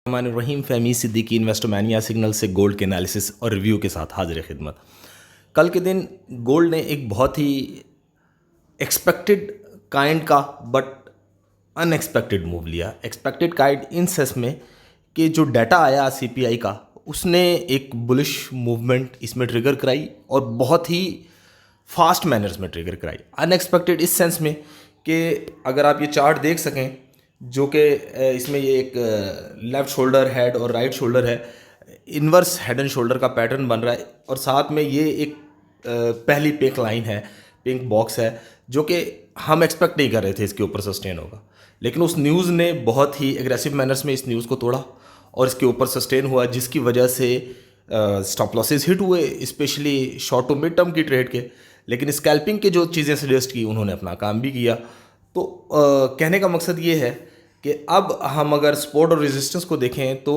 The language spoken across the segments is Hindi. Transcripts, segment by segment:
रहीम फ़हमी सिद्दीकी इन्वेस्टोमैनिया सिग्नल से गोल्ड के एनालिसिस और रिव्यू के साथ हाजिर खिदमत। कल के दिन गोल्ड ने एक बहुत ही एक्सपेक्टेड काइंड का बट अनएक्सपेक्टेड मूव लिया। एक्सपेक्टेड काइंड इन सेंस में कि जो डाटा आया सीपीआई का उसने एक बुलिश मूवमेंट इसमें ट्रिगर कराई और बहुत ही फास्ट मैनर्स में ट्रिगर कराई। अनएक्सपेक्टेड इस सेंस में कि अगर आप ये चार्ट देख सकें जो कि इसमें ये एक लेफ़्ट शोल्डर हेड और राइट शोल्डर है, इन्वर्स हेड एंड शोल्डर का पैटर्न बन रहा है और साथ में ये एक पहली पिंक लाइन है, पिंक बॉक्स है जो कि हम एक्सपेक्ट नहीं कर रहे थे इसके ऊपर सस्टेन होगा, लेकिन उस न्यूज़ ने बहुत ही एग्रेसिव मैनर्स में इस न्यूज़ को तोड़ा और इसके ऊपर सस्टेन हुआ, जिसकी वजह से स्टॉप लॉसेस हिट हुए, specially short to mid term की ट्रेड के। लेकिन स्कैल्पिंग के जो चीज़ें सजेस्ट की उन्होंने अपना काम भी किया। तो कहने का मकसद ये है कि अब हम अगर सपोर्ट और रेजिस्टेंस को देखें तो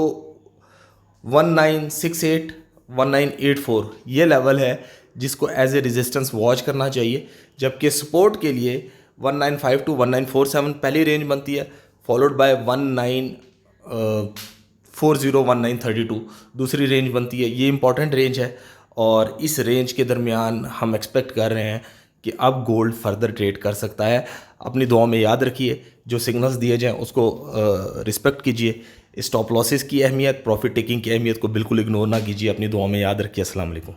1968 1984 ये लेवल है जिसको एज ए रेजिस्टेंस वॉच करना चाहिए, जबकि सपोर्ट के लिए 1952 टू 1947 पहली रेंज बनती है, फॉलोड बाय 1940 1932 दूसरी रेंज बनती है। ये इंपॉर्टेंट रेंज है और इस रेंज के दरमियान हम एक्सपेक्ट कर रहे हैं कि अब गोल्ड फर्दर ट्रेड कर सकता है। अपनी दुआ में याद रखिए, जो सिग्नल्स दिए जाएं उसको रिस्पेक्ट कीजिए। स्टॉप लॉसेस की अहमियत, प्रॉफिट टेकिंग की अहमियत को बिल्कुल इग्नोर ना कीजिए। अपनी दुआ में याद रखिए। अस्सलाम वालेकुम।